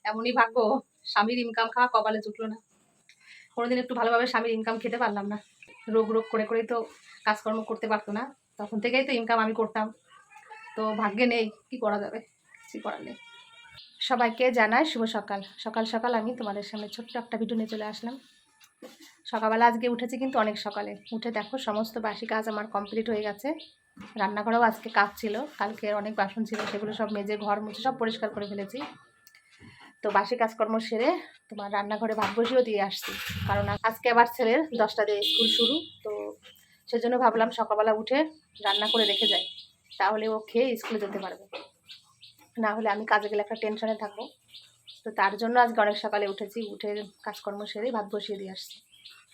এমনই ভাগ্য, স্বামীর ইনকাম খাওয়া কপালে জুটলো না। কোনোদিন একটু ভালোভাবে স্বামীর ইনকাম খেতে পারলাম না। রোগ রোগ করে করেই তো কাজকর্ম করতে পারতো না, তখন থেকেই তো ইনকাম আমি করতাম। তো ভাগ্যে নেই, কি করা যাবে, কিছু করার নেই। সবাইকে জানাই শুভ সকাল। সকাল সকাল আমি তোমাদের সামনে ছোট্ট একটা ভিডিও নিয়ে চলে আসলাম। সকালবেলা আজকে উঠেছি কিন্তু অনেক সকালে। উঠে দেখো সমস্ত বাসি কাজ আমার কমপ্লিট হয়ে গেছে। রান্নাঘরেও আজকে কাজ ছিল, কালকে অনেক বাসন ছিল, সেগুলো সব মেজে ঘর মুছে সব পরিষ্কার করে ফেলেছি। তো বাসি কাজকর্ম সেরে তোমার রান্নাঘরে ভাত বসিয়েও দিয়ে আসছি, কারণ আজকে আবার ছেলের 10টা দিয়ে স্কুল শুরু। তো সেজন্য ভাবলাম সকালবেলা উঠে রান্না করে রেখে যাই, তাহলে ও খেয়ে স্কুলে যেতে পারবে, না হলে আমি কাজে গেলে একটা টেনশনে থাকবো। তো তার জন্য আজকে অনেক সকালে উঠেছি, উঠে কাজকর্ম সেরে ভাত বসিয়ে দিয়ে আসছি।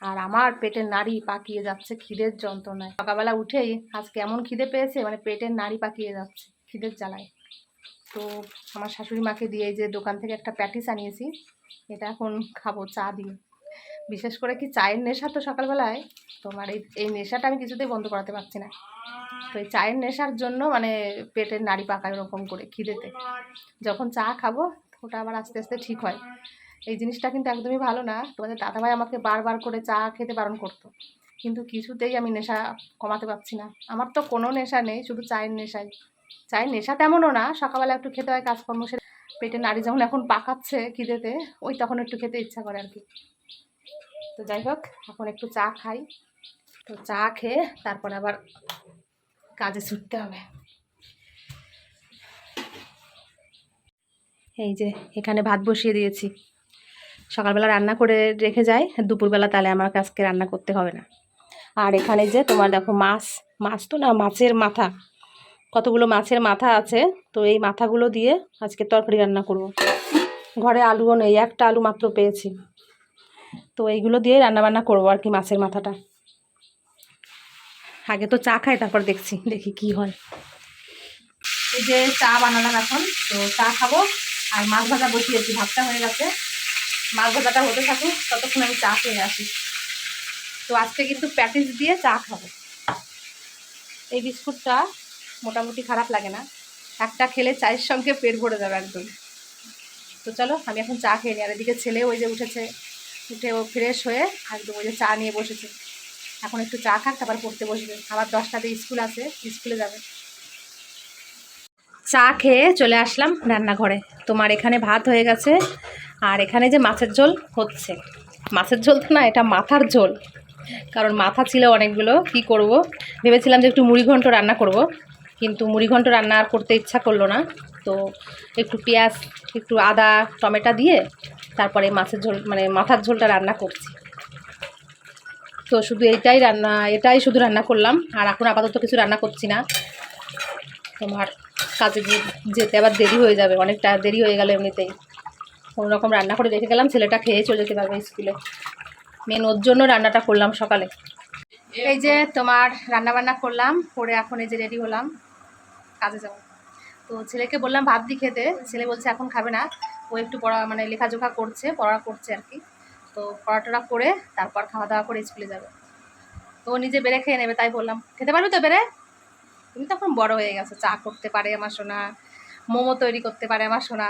আর আমার পেটের নাড়ি পাকিয়ে যাচ্ছে খিদের যন্ত্রণায়। সকালবেলা উঠেই আজকে এমন খিদে পেয়েছে, মানে পেটের নাড়ি পাকিয়ে যাচ্ছে খিদের জ্বালায়। তো আমার শাশুড়ি মাকে দিয়ে যে দোকান থেকে একটা প্যাটিস আনিয়েছি, এটা এখন খাবো চা দিয়ে। বিশেষ করে কি চায়ের নেশা তো সকালবেলায়, তোমার এই নেশাটা আমি কিছুতেই বন্ধ করাতে পারছি না। তো এই চায়ের নেশার জন্য মানে পেটের নাড়ি পাকায় ওরকম করে খিদেতে। যখন চা খাবো ওটা আবার আস্তে আস্তে ঠিক হয়। এই জিনিসটা কিন্তু একদমই ভালো না। তোমাদের দাদাভাই আমাকে বারবার করে চা খেতে বারণ করতো, কিন্তু কিছুতেই আমি নেশা কমাতে পারছি না। আমার তো কোনো নেশা নেই, শুধু চায়ের নেশাই। চায়ের নেশা তেমনও না, সকালবেলা একটু খেতে হয় কাজকর্ম সেরে। পেটের নাড়ি যখন এখন পাকাচ্ছে খিদেতে, ওই তখন একটু খেতে ইচ্ছা করে আর কি। তো যাই হোক, এখন একটু চা খাই। তো চা খেয়ে তারপরে আবার কাজে ছুটতে হবে। এই যে এখানে ভাত বসিয়ে দিয়েছি, সকালবেলা রান্না করে রেখে যাই দুপুরবেলা, তাহলে আমার আজকে রান্না করতে হবে না। আর এখানে যে তোমার দেখো মাছ, মাছ তো না, মাছের মাথা, কতগুলো মাছের মাথা আছে। তো এই মাথাগুলো দিয়ে আজকে তরকারি রান্না করব। ঘরে আলুও নেই, একটা আলু মাত্র পেয়েছি। তো এইগুলো দিয়ে রান্নাবান্না করবো আর কি, মাছের মাথাটা। আগে তো চা খাই, তারপর দেখি কি হয়। এই যে চা বানালাম এখন, তো চা খাবো। আর মাছ ভাজা বসিয়েছি, ভাতটা হয়ে গেছে, মাছ ভাজাটা হতে থাকুক, ততক্ষণ আমি চা খেয়ে আসি। তো আজকে কিন্তু প্যাটিস দিয়ে চা খাবো। এই বিস্কুটটা মোটামুটি খারাপ লাগে না, একটা খেলে চায়ের সঙ্গে পেট ভরে যাবে একদম। তো চলো আমি এখন চা খেয়ে নিই। আর এদিকে ছেলে ওই যে উঠেছে, উঠে ও ফ্রেশ হয়ে একদম ওই যে চা নিয়ে বসেছে। এখন একটু চা খাক, তারপর পড়তে বসবে, আবার 10টাতে স্কুল আছে, স্কুলে যাবে। চা খেয়ে চলে আসলাম রান্নাঘরে। তোমার এখানে ভাত হয়ে গেছে, আর এখানে যে মাছের ঝোল হচ্ছে। মাছের ঝোল তো না, এটা মাথার ঝোল, কারণ মাথা ছিল অনেকগুলো। কি করব, ভেবেছিলাম যে একটু মুড়িঘণ্ট রান্না করব, কিন্তু মুড়িঘণ্ট রান্না আর করতে ইচ্ছা করলো না। তো একটু পেঁয়াজ, একটু আদা, টমেটো দিয়ে তারপরে মাছের ঝোল মানে মাথার ঝোলটা রান্না করছি। তো শুধু এটাই শুধু রান্না করলাম। আর এখন আপাতত কিছু রান্না করছি না, তোমার কাজে যেতে আবার দেরি হয়ে যাবে, অনেকটা দেরি হয়ে গেল এমনিতেই। কোনো রকম রান্না করে রেখে গেলাম, ছেলেটা খেয়ে চলে যেতে পারবে স্কুলে। মেন ওর জন্য রান্নাটা করলাম সকালে। এই যে তোমার রান্না বান্না করলাম, করে এখন এই যে রেডি হলাম কাজে যাব। তো ছেলেকে বললাম ভাত দিয়ে খেতে, ছেলে বলছে এখন খাবে না, ও একটু লেখাজোখা করছে, পড়া করছে আর কি। তো পড়াটরা করে তারপর খাওয়া দাওয়া করে স্কুলে যাবে। তো ও নিজে বেড়ে খেয়ে নেবে, তাই বললাম খেতে পারবে তো বেড়ে, তুমি তখন বড় হয়ে গেছো, চা করতে পারে আমার সোনা, মোমো তৈরি করতে পারে আমার সোনা,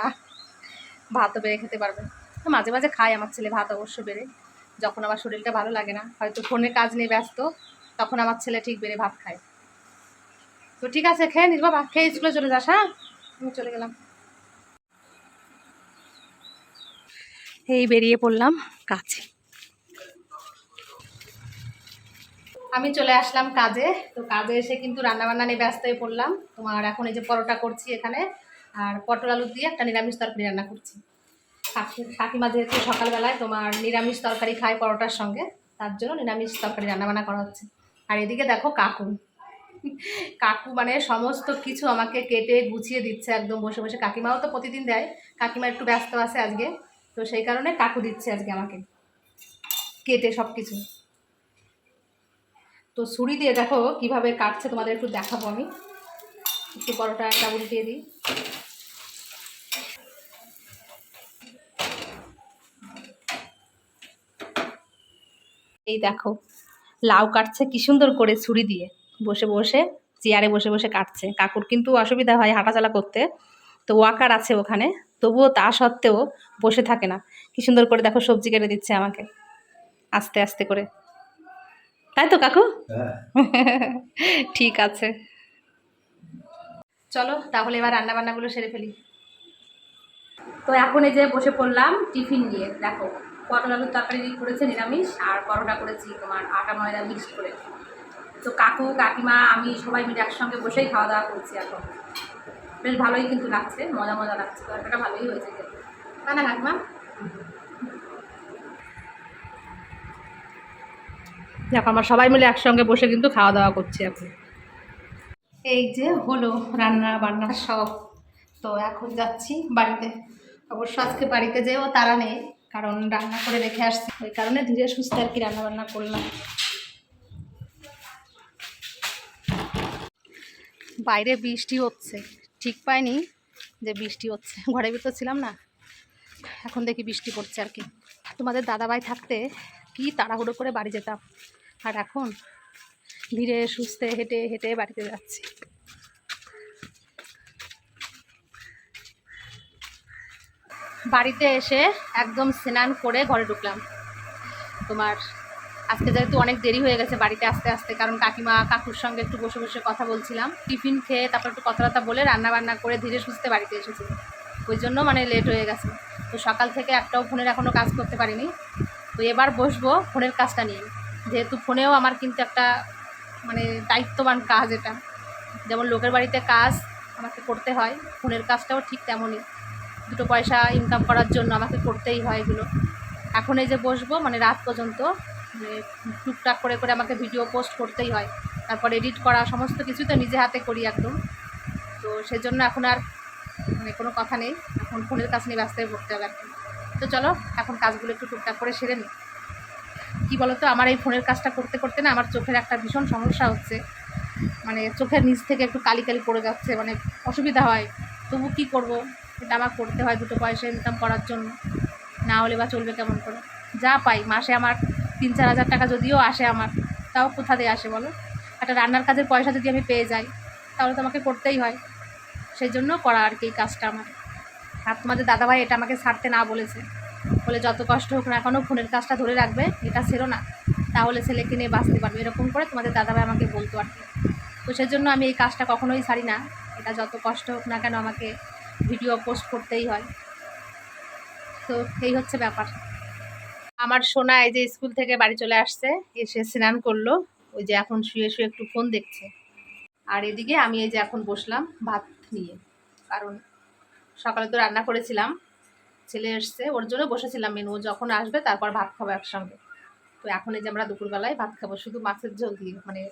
ভাতও বেড়ে খেতে পারবে। মাঝে মাঝে খায় আমার ছেলে ভাত, অবশ্য বেড়ে, যখন আমার শরীরটা ভালো লাগে না, হয়তো ফোনে কাজ নিয়ে ব্যস্ত, তখন আমার ছেলে ঠিক বেড়ে ভাত খায়। তো ঠিক আছে, খেয়ে নিস বাবা, খেয়ে স্কুলে চলে যাস। হ্যাঁ, আমি চলে গেলাম। এই বেরিয়ে পড়লাম কাজে। আমি চলে আসলাম কাজে। তো কাজে এসে কিন্তু রান্নাবান্না নিয়ে ব্যস্ত হয়ে পড়লাম। তোমার এখন এই যে পরোটা করছি এখানে, আর পটল আলু দিয়ে একটা নিরামিষ তরকারি রান্না করছি। কাকিমা যেহেতু সকালবেলায় তোমার নিরামিষ তরকারি খায় পরোটার সঙ্গে, তার জন্য নিরামিষ তরকারি রান্নাবান্না করা হচ্ছে। আর এদিকে দেখো কাকু, কাকু মানে সমস্ত কিছু আমাকে কেটে গুছিয়ে দিচ্ছে একদম বসে বসে। কাকিমাও তো প্রতিদিন দেয়, কাকিমা একটু ব্যস্ত আছে আজকে, তো সেই কারণে কাকু দিচ্ছে আজকে আমাকে কেটে সব কিছু। তো ছুরি দিয়ে দেখো কিভাবে কাটছে, তোমাদের একটু দেখাবো আমি। একটু পরোটা একটা উল্টিয়ে দিই। এই দেখো লাউ কাটছে কি সুন্দর করে ছুরি দিয়ে, বসে বসে চেয়ারে বসে বসে কাটছে। কাকুর কিন্তু অসুবিধা হয় হাঁটাচলা করতে, তো ওয়াকার আছে ওখানে, তবুও তা সত্ত্বেও বসে থাকে না, কি সুন্দর করে দেখো সবজি কেটে দিচ্ছে আমাকে আস্তে আস্তে করে, তাই তো কাকু? ঠিক আছে, চলো তাহলে এবার রান্না বান্নাগুলো সেরে ফেলি। তো এখন এই যে বসে পড়লাম টিফিন নিয়ে। দেখো পটল আলুর তরকারি করেছে নিরামিষ, আর পরোটা করেছি তোমার আটা ময়দা মিক্স করে। তো কাকু কাকিমা আমি সবাই মিলে একসঙ্গে বসেই খাওয়া দাওয়া করছি এখন। বেশ ভালোই কিন্তু লাগছে, মজা মজা লাগছে, তরকারিটা ভালোই হয়েছে খেতে, তাই না কাকিমা? দেখো আমরা সবাই মিলে একসঙ্গে বসে কিন্তু খাওয়া দাওয়া করছি এখন। এই যে হলো রান্না বান্না সব। তো এখন যাচ্ছি বাড়িতে। অবশ্য আজকে বাড়িতে যেও তারা নেই, কারণ রান্না করে রেখে আসছি, ওই কারণে ধীরে সুস্থে আর কি রান্না বান্না করলাম। বাইরে বৃষ্টি হচ্ছে, ঠিক পাইনি যে বৃষ্টি হচ্ছে, ঘরের ভিতর ছিলাম না, এখন দেখি বৃষ্টি পড়ছে আর কি। তোমাদের দাদাভাই থাকতে কি তাড়াহুড়ো করে বাড়ি যেতাম, আর এখন ধীরে সুস্থে হেঁটে হেঁটে বাড়িতে যাচ্ছি। বাড়িতে এসে একদম স্নান করে ঘরে ঢুকলাম। তোমার আজকে যেহেতু অনেক দেরি হয়ে গেছে বাড়িতে আসতে আসতে, কারণ কাকিমা কাকুর সঙ্গে একটু বসে বসে কথা বলছিলাম, টিফিন খেয়ে তারপর একটু কথাবার্তা বলে রান্না বান্না করে ধীরে সুস্থে বাড়িতে এসেছি, ওই জন্য মানে লেট হয়ে গেছে। তো সকাল থেকে একটাও ফোনের এখনও কাজ করতে পারিনি। তো এবার বসবো ফোনের কাজটা নিয়ে, যেহেতু ফোনেও আমার কিন্তু একটা মানে দায়িত্ববান কাজ এটা, যেমন লোকের বাড়িতে কাজ আমাকে করতে হয়, ফোনের কাজটাও ঠিক তেমনই, দুটো পয়সা ইনকাম করার জন্য আমাকে করতেই হয় এগুলো। এখন এই যে বসবো মানে রাত পর্যন্ত, মানে টুকটাক করে করে আমাকে ভিডিও পোস্ট করতেই হয়, তারপর এডিট করা সমস্ত কিছু তো নিজে হাতে করি একদম। তো সেজন্য এখন আর মানে কোনো কথা নেই, এখন ফোনের কাজ নিয়ে ব্যস্ত হয়ে পড়তে হবে এখন। তো চলো এখন কাজগুলো একটু টুকটাক করে সেরে নিই। কী বলো তো, আমার এই ফোনের কাজটা করতে করতে না আমার চোখের একটা ভীষণ সমস্যা হচ্ছে, মানে চোখের নিচ থেকে একটু কালি কালি পড়ে যাচ্ছে, মানে অসুবিধা হয়। তবু কী করব, এটা আমার করতে হয় দুটো পয়সা ইনকাম করার জন্য, না হলে বা চলবে কেমন করে। যা পাই মাসে আমার 3-4 হাজার টাকা যদিও আসে আমার, তাও কোথা দিয়ে আসে বলো? একটা রান্নার কাজের পয়সা যদি আমি পেয়ে যাই তাহলে তো আমাকে করতেই হয়, সেই জন্য করা আর কি এই কাজটা আমার। আর তোমাদের দাদাভাই এটা আমাকে ছাড়তে না বলেছে, বলে যত কষ্ট হোক না এখনও ফোনের কাজটা ধরে রাখবে, এটা ছেড়ো না, তাহলে ছেলেকে নিয়ে বাঁচতে পারবে, এরকম করে তোমাদের দাদাভাই আমাকে বলতো আর কি। তো সেজন্য আমি এই কাজটা কখনোই ছাড়ি না, এটা যত কষ্ট হোক না কেন আমাকে ভিডিও পোস্ট করতেই হয়। তো এই হচ্ছে ব্যাপার। আমার সোনা এই যে স্কুল থেকে বাড়ি চলে আসছে, এসে স্নান করলো, ওই যে এখন শুয়ে শুয়ে একটু ফোন দেখছে। আর এদিকে আমি এই যে এখন বসলাম ভাত নিয়ে, কারণ সকালে তো রান্না করেছিলাম, ছেলে এসছে ওর জন্য বসেছিলাম মেনু, যখন আসবে তারপর ভাত খাবো একসঙ্গে। তো এখন এই যে আমরা দুপুরবেলায় ভাত খাবো শুধু মাছের ঝোল দিয়ে, মানে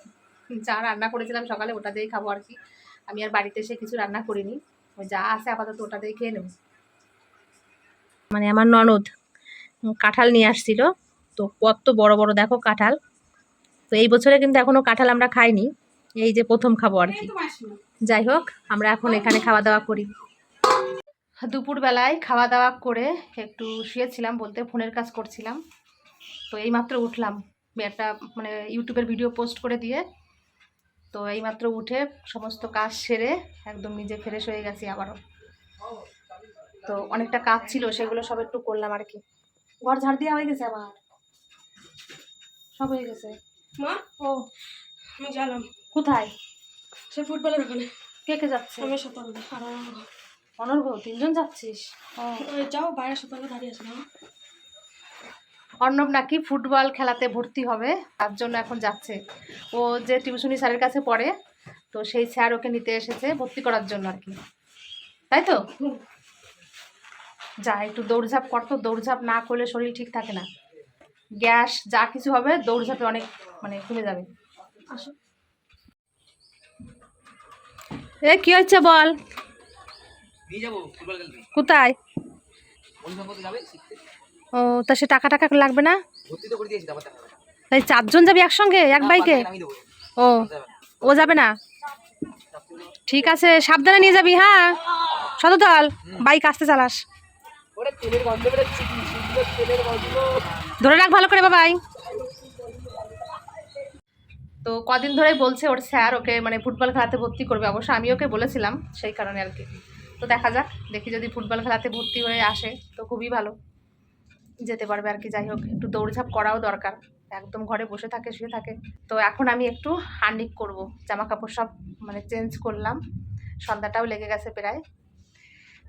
যা রান্না করেছিলাম সকালে ওটা দিয়েই খাবো আর কি। আমি আর বাড়িতে এসে কিছু রান্না করিনি, ওই যা আছে আপাতত ওটা দিয়ে খেয়ে নেব। মানে আমার ননদ কাঁঠাল নিয়ে আসছিল, তো কত বড় বড় দেখো কাঁঠাল। তো এই বছরে কিন্তু এখনো কাঁঠাল আমরা খাইনি, এই যে প্রথম খাবো আর কি। যাই হোক আমরা এখন এখানে খাওয়া দাওয়া করি। দুপুরবেলায় খাওয়া দাওয়া করে একটু শুয়েছিলাম, বলতে ফোনের কাজ করছিলাম। তো এইমাত্র উঠলাম, একটা মানে ইউটিউবের ভিডিও পোস্ট করে দিয়ে, তো এইমাত্র উঠে সমস্ত কাজ সেরে একদম নিজে ফ্রেশ হয়ে গেছি আবারও। তো অনেকটা কাজ ছিল সেগুলো সব একটু করলাম আর কি। ঘর ঝাড় দেওয়া হয়ে গেছে, আবার সব হয়ে গেছে। মা, ও আমি গেলাম। কোথায়? সে ফুটবলের ওখানে। কে কে যাচ্ছে? আমি সাথে আর অনর্ঘ, 3জন যাচ্ছিস? ও যাও, বাইরে সাথে দাঁড়িয়ে আছে না। অর্ণব নাকি ফুটবল খেলাতে ভর্তি হবে, তার জন্য এখন যাচ্ছে। ও যে টিউশনি স্যারের কাছে পড়ে, তো সেই স্যার ওকে নিতে এসেছে ভর্তি করার জন্য আর কি, তাই তো? যা একটু দৌড়ঝাঁপ করতো, দৌড়ঝাঁপ না করলে শরীর ঠিক থাকে না, গ্যাস যা কিছু হবে দৌড়ঝাঁপে অনেক মানে কমে যাবে। আসো। এ কি হচ্ছে বল? কোথায়? ও তা সে টাকা টাকা লাগবে না? তাই 4জন যাবি একসঙ্গে এক বাইকে? ও ও যাবে না? ঠিক আছে সাবধানে নিয়ে যাবি, হ্যাঁ সততাল, বাইক আসতে চালাস, ধরে রাখ ভালো করে বাবাই। তো কদিন ধরেই বলছে ওর স্যার ওকে মানে ফুটবল খেলাতে ভর্তি করবে, অবশ্য আমি ওকে বলেছিলাম সেই কারণে আর কি। তো দেখা যাক, দেখি যদি ফুটবল খেলাতে ভর্তি হয়ে আসে তো খুবই ভালো, যেতে পারবে আর কি। যাই হোক, একটু দৌড়ঝাঁপ করাও দরকার, একদম ঘরে বসে থাকে শুয়ে থাকে। তো এখন আমি একটু আর্নিক করব, জামা কাপড় সব মানে চেঞ্জ করলাম, সন্ধ্যাটাও লেগে গেছে প্রায়।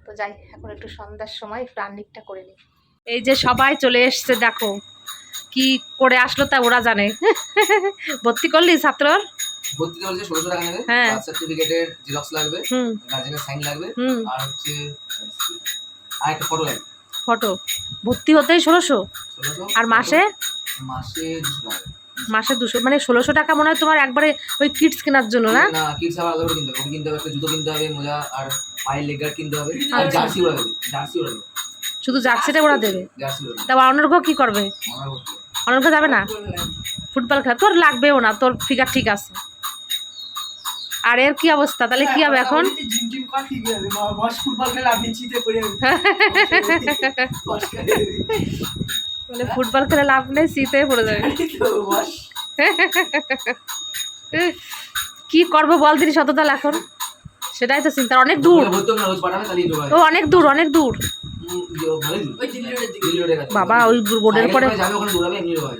তো যাই, এখন একটু সন্ধ্যার সময় একটু আর্নিকটা করে নিই। এই যে সবাই চলে এসছে, দেখো কি করে আসলো তা ওরা জানে। ভর্তি করলি ছাত্রর? ভর্তি করলে 1600 টাকা নেবে, হ্যাঁ। বার্থ সার্টিফিকেটের জেরক্স লাগবে, গার্জেনের সাইন লাগবে, আর হচ্ছে আর একটা ফটো লাগবে। ফটো ভর্তি হতেই 1600? 1600 আর মাসে? মাসে 200 টাকা। মাসে 200 মানে 1600 টাকা মনে হয় তোমার একবারে ওই কিডস কেনার জন্য না? না, কিডস আবার আলাদা করে কিনতে হবে, ওকে কিনতে হবে, একটা জুতো কিনতে হবে, মোজা আর পায়ের লেগ গার্ড কিনতে হবে, আর আচ্ছা। জার্সি ওরা দেবে, জার্সি ওরা দেবে, শুধু জার্সিটা ওরা দেবে? জার্সি ওরা দেবে। তা অনর্ঘ কি করবে? আমার ভর্তি হবে। অনর্ঘ যাবে না ফুটবল খেলা? তোর লাগবেও না, তোর ফিগার ঠিক আছে। আর এর কি অবস্থা তাহলে, কি হবে এখন? বলে ফুটবল খেলে লাভ নেই, শীতে পড়ে যাবে। কি করবো বল দিদি শততাল এখন, সেটাই তো চিন্তা। অনেক দূর, ভর্তি হবে না, রোজ পাঠাবে, তাহলেই তো হয়। ও অনেক দূর, অনেক দূর ভালোই দূর। দিল্লি রোডের কাছে। বাবা। ওই রোডের পরে, যাবে ওখানে দৌড়াবে, এমনি দৌড়াবে।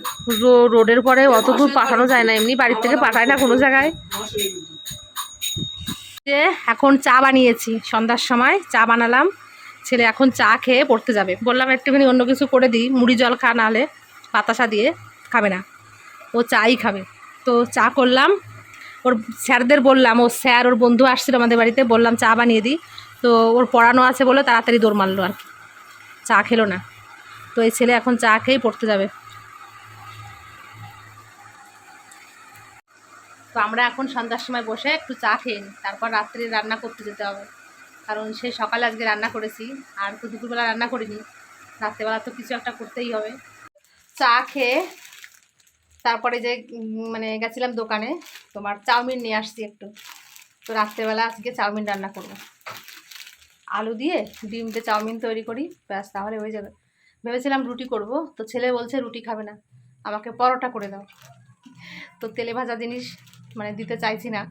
রোডের পরে অত দূর পাঠানো যায় না, এমনি বাড়ির থেকে পাঠায় না কোনো জায়গায়। যে এখন চা বানিয়েছি, সন্ধ্যার সময় চা বানালাম, ছেলে এখন চা খেয়ে পড়তে যাবে। বললাম একটুখানি অন্য কিছু করে দিই, মুড়ি জল খা, নাহলে বাতাসা দিয়ে খাবে না, ও চাই খাবে। তো চা করলাম, ওর স্যারদের বললাম, ও স্যার ওর বন্ধু আসছিল আমাদের বাড়িতে, বললাম চা বানিয়ে দিই। তো ওর পড়ানো আছে বলে তাড়াতাড়ি দৌড় মারলো আর কি, চা খেলো না। তো এই ছেলে এখন চা খেয়েই পড়তে যাবে। তো আমরা এখন সন্ধ্যার সময় বসে একটু চা খেয়ে নিই, তারপর রাত্রে রান্না করতে যেতে হবে, কারণ সেই সকালে আজকে রান্না করেছি, আর তো দুপুরবেলা রান্না করিনি, রাত্রেবেলা তো কিছু একটা করতেই হবে। চা খেয়ে তারপরে যে মানে গেছিলাম দোকানে, তোমার চাউমিন নিয়ে আসছি একটু। তো রাত্রেবেলা আজকে চাউমিন রান্না করব, আলু দিয়ে ডিম দিয়ে চাউমিন তৈরি করি, ব্যাস তাহলে হয়ে যাবে। ভেবেছিলাম রুটি করব, তো ছেলে বলছে রুটি খাবে না, আমাকে পরোটা করে দাও। তো তেলে ভাজা জিনিস মানে দিতে চাইছি না,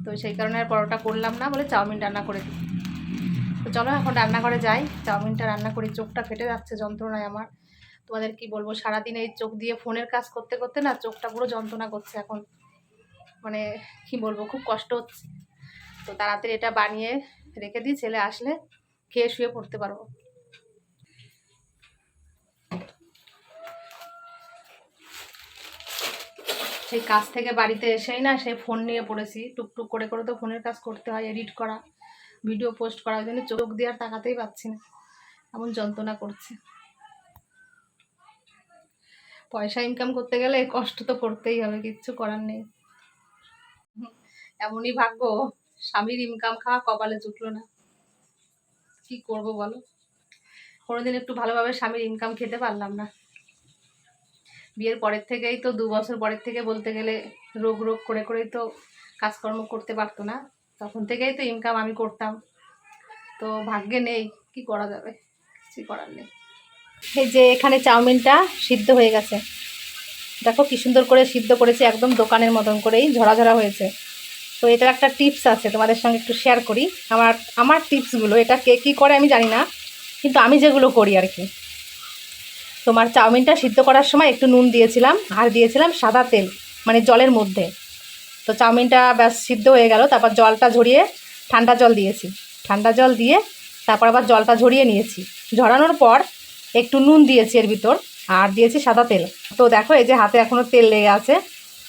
তো সেই কারণে আর পরোটা করলাম না, বলে চাউমিন রান্না করে দিই। তো চলো এখন রান্নাঘরে যাই, চাউমিনটা রান্না করি। চোখটা ফেটে যাচ্ছে যন্ত্রণায় আমার, তোমাদের কি বলবো, সারাদিন এই চোখ দিয়ে ফোনের কাজ করতে করতে না চোখটা পুরো যন্ত্রণা করছে এখন, মানে কি বলবো, খুব কষ্ট হচ্ছে। তো তাড়াতাড়ি এটা বানিয়ে রেখে দিই, ছেলে আসলে খেয়ে শুয়ে পড়তে পারবো। সেই কাজ থেকে বাড়িতে এসেই না সেই ফোন নিয়ে পড়েছি, টুকটুক করে করে তো ফোনের কাজ করতে হয়, এডিট করা, ভিডিও পোস্ট করা, ওই জন্য চোখ দিয়ে আর তাকাতেই পাচ্ছি না, এমন যন্ত্রণা করছে। পয়সা ইনকাম করতে গেলে কষ্ট তো করতেই হবে, কিচ্ছু করার নেই। এমনই ভাগ্য, স্বামীর ইনকাম খাওয়া কপালে জুটলো না, কি করব বলো। কোনোদিন একটু ভালোভাবে স্বামীর ইনকাম খেতে পারলাম না। বিয়ের পরের থেকেই তো 2 বছর পরের থেকে বলতে গেলে রোগ করে করেই তো কাজকর্ম করতে পারতো না, তখন থেকেই তো ইনকাম আমি করতাম। তো ভাগ্যে নেই, কি করা যাবে, কিছু করার নেই। এই যে এখানে চাউমিনটা সিদ্ধ হয়ে গেছে, দেখো কি সুন্দর করে সিদ্ধ করেছি, একদম দোকানের মতন করেই ঝরা ঝরা হয়েছে। তো এটার একটা টিপস আছে, তোমাদের সঙ্গে একটু শেয়ার করি। আমার টিপসগুলো, এটা কে কী করে আমি জানি না, কিন্তু আমি যেগুলো করি আর কি। তোমার চাউমিনটা সিদ্ধ করার সময় একটু নুন দিয়েছিলাম, আর দিয়েছিলাম সাদা তেল, মানে জলের মধ্যে। তো চাউমিনটা ব্যাস সিদ্ধ হয়ে গেল, তারপর জলটা ঝরিয়ে ঠান্ডা জল দিয়েছি, ঠান্ডা জল দিয়ে তারপর আবার জলটা ঝরিয়ে নিয়েছি। ঝরানোর পর একটু নুন দিয়েছি এর ভিতর, আর দিয়েছি সাদা তেল। তো দেখো এই যে হাতে এখনও তেল লেগে আছে।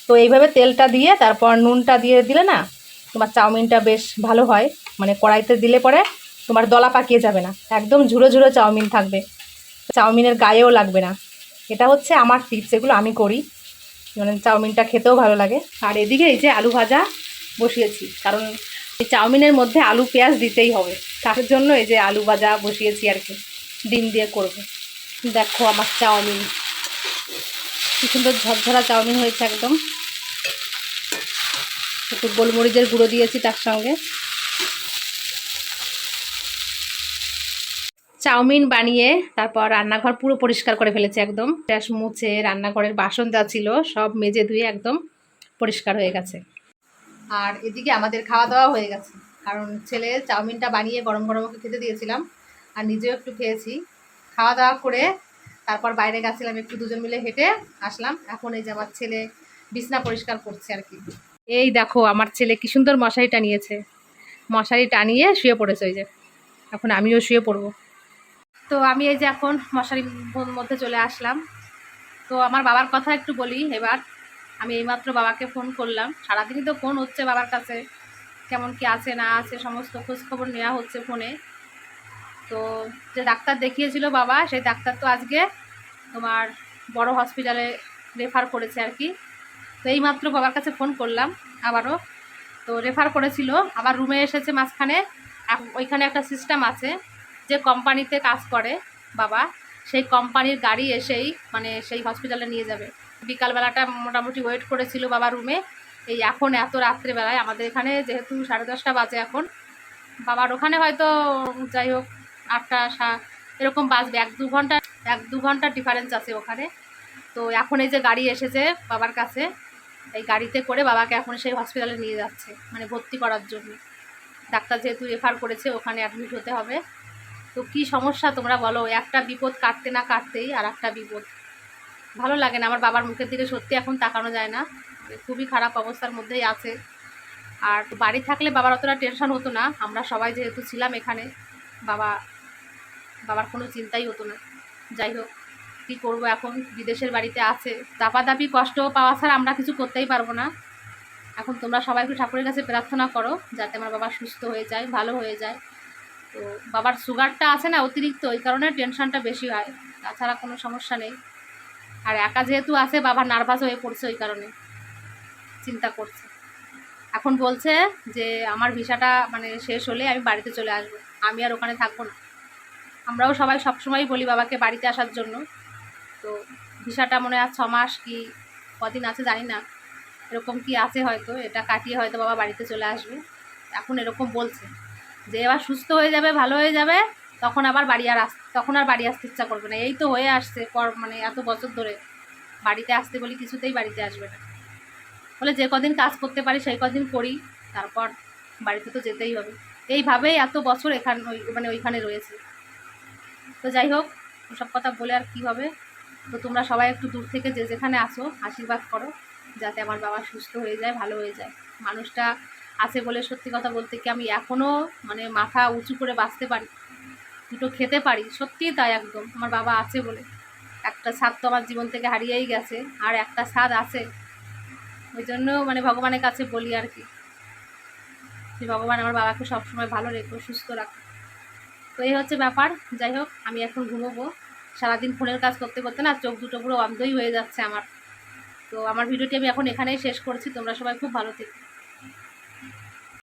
তো এইভাবে তেলটা দিয়ে তারপর নুনটা দিয়ে দিলে না তোমার চাউমিনটা বেশ ভালো হয়, মানে কড়াইতে দিলে পরে তোমার দলা পাকিয়ে যাবে না, একদম ঝুরো ঝুরো চাউমিন থাকবে, চাউমিনের গায়েও লাগবে না। এটা হচ্ছে আমার টিপস, এগুলো আমি করি, মানে চাউমিনটা খেতেও ভালো লাগে। আর এদিকে এই যে আলু ভাজা বসিয়েছি, কারণ এই চাউমিনের মধ্যে আলু পেঁয়াজ দিতেই হবে, তার জন্য এই যে আলু ভাজা বসিয়েছি আর কি, ডিম দিয়ে করব। দেখো আমার চাউমিন কি সুন্দর ঝরঝরা চাউমিন হয়েছে একদম। একটু গোলমরিচের গুঁড়ো দিয়েছি তার সঙ্গে। চাউমিন বানিয়ে তারপর রান্নাঘর পুরো পরিষ্কার করে ফেলেছে, একদম গ্যাস মুছে রান্নাঘরের বাসন যা ছিল সব মেজে ধুয়ে একদম পরিষ্কার হয়ে গেছে। আর এদিকে আমাদের খাওয়া দাওয়া হয়ে গেছে, কারণ ছেলে চাউমিনটা বানিয়ে গরম গরম ওকে খেতে দিয়েছিলাম, আর নিজেও একটু খেয়েছি। খাওয়া দাওয়া করে তারপর বাইরে গেছিলাম, একটু দুজন মিলে হেঁটে আসলাম। এখন এই যে আমার ছেলে বিছনা পরিষ্কার করছে আর কি। এই দেখো আমার ছেলে কি সুন্দর মশারি টানিয়েছে, মশারি টানিয়ে শুয়ে পড়েছে। ওই যে এখন আমিও শুয়ে পড়বো। তো আমি এই যে এখন মশারির মধ্যে চলে আসলাম। তো আমার বাবার কথা একটু বলি এবার। আমি এইমাত্র বাবাকে ফোন করলাম, সারাদিনই তো ফোন হচ্ছে বাবার কাছে, কেমন কি আছে না আছে সমস্ত খোঁজখবর নেওয়া হচ্ছে ফোনে। তো যে ডাক্তার দেখিয়েছিল বাবা, সেই ডাক্তার তো আজকে তোমার বড় হসপিটালে রেফার করেছে আর কি। তো এইমাত্র বাবার কাছে ফোন করলাম আবারও, তো রেফার করেছিল, আবার রুমে এসেছে মাঝখানে। ওইখানে একটা সিস্টেম আছে, যে কোম্পানিতে কাজ করে বাবা, সেই কোম্পানির গাড়ি এসেই মানে সেই হসপিটালে নিয়ে যাবে। বিকালবেলাটা মোটামুটি ওয়েট করেছিল বাবা রুমে। এই এখন এত রাত্রেবেলায়, আমাদের এখানে যেহেতু 10:30 বাজে এখন, বাবার ওখানে হয়তো যাই হোক 8টা এরকম বাজবে, 1-2 ঘন্টা ডিফারেন্স আছে ওখানে। তো এখন এই যে গাড়ি এসেছে বাবার কাছে, এই গাড়িতে করে বাবাকে এখন সেই হসপিটালে নিয়ে যাচ্ছে, মানে ভর্তি করার জন্য। ডাক্তার যেহেতু রেফার করেছে ওখানে অ্যাডমিট হতে হবে। তো কি সমস্যা তোমরা বলো, একটা বিপদ কাটতে না কাটতেই আর একটা বিপদ। ভালো লাগে না আমার বাবার মুখের দিকে, সত্যি এখন তাকানো যায় না, খুবই খারাপ অবস্থার মধ্যেই আছে। আর বাড়ি থাকলে বাবার অতটা টেনশন হতো না, আমরা সবাই যেহেতু ছিলাম এখানে, বাবার কোনো চিন্তাই হতো না। যাই হোক, কী করবো, এখন বিদেশের বাড়িতে আছে, দাপাদাপি কষ্ট পাওয়া ছাড়া আমরা কিছু করতেই পারবো না। এখন তোমরা সবাই একটু ঠাকুরের কাছে প্রার্থনা করো যাতে আমার বাবা সুস্থ হয়ে যায়, ভালো হয়ে যায়। তো বাবার সুগারটা আছে না অতিরিক্ত, ওই কারণে টেনশনটা বেশি হয়, তাছাড়া কোনো সমস্যা নেই। আর একা যেহেতু আছে, বাবা নার্ভাস হয়ে পড়ছে, ওই কারণে চিন্তা করছে। এখন বলছে যে আমার ভিসাটা মানে শেষ হলে আমি বাড়িতে চলে আসবো, আমি আর ওখানে থাকবো না। আমরাও সবাই সবসময় বলি বাবাকে বাড়িতে আসার জন্য। তো ভিসাটা মনে হয় 6 মাস কি কদিন আছে জানি না, এরকম কি আছে, হয়তো এটা কাটিয়ে হয়তো বাবা বাড়িতে চলে আসবে। এখন এরকম বলছে যে এবার সুস্থ হয়ে যাবে, ভালো হয়ে যাবে, তখন আর বাড়ি আসতে ইচ্ছা করবে না। এই তো হয়ে আসছে মানে এত বছর ধরে বাড়িতে আসতে বলি, কিছুতেই বাড়িতে আসবে না, বলে যে কদিন কাজ করতে পারি সেই কদিন করি, তারপর বাড়িতে তো যেতেই হবে। এইভাবেই এত বছর ওইখানে রয়েছে। তো যাই হোক, ওসব কথা বলে আর কী হবে। তো তোমরা সবাই একটু দূর থেকে যে যেখানে আসো আশীর্বাদ করো যাতে আমার বাবা সুস্থ হয়ে যায়, ভালো হয়ে যায়। মানুষটা আছে বলে সত্যি কথা বলতে কি আমি এখনও মানে মাথা উঁচু করে বাঁচতে পারি, দুটো খেতে পারি, সত্যিই তাই একদম আমার বাবা আছে বলে। একটা স্বাদ তো আমার জীবন থেকে হারিয়েই গেছে, আর একটা স্বাদ আছে, ওই জন্য মানে ভগবানের কাছে বলি আর কি, যে ভগবান আমার বাবাকে সবসময় ভালো রেখো, সুস্থ রাখো। তো এই হচ্ছে ব্যাপার। যাই হোক, আমি এখন ঘুমোবো। সারাদিন ফোনের কাজ করতে করতে না চোখ দুটো পুরো অন্ধই হয়ে যাচ্ছে আমার। তো আমার ভিডিওটি আমি এখন এখানেই শেষ করছি। তোমরা সবাই খুব ভালো থেকো।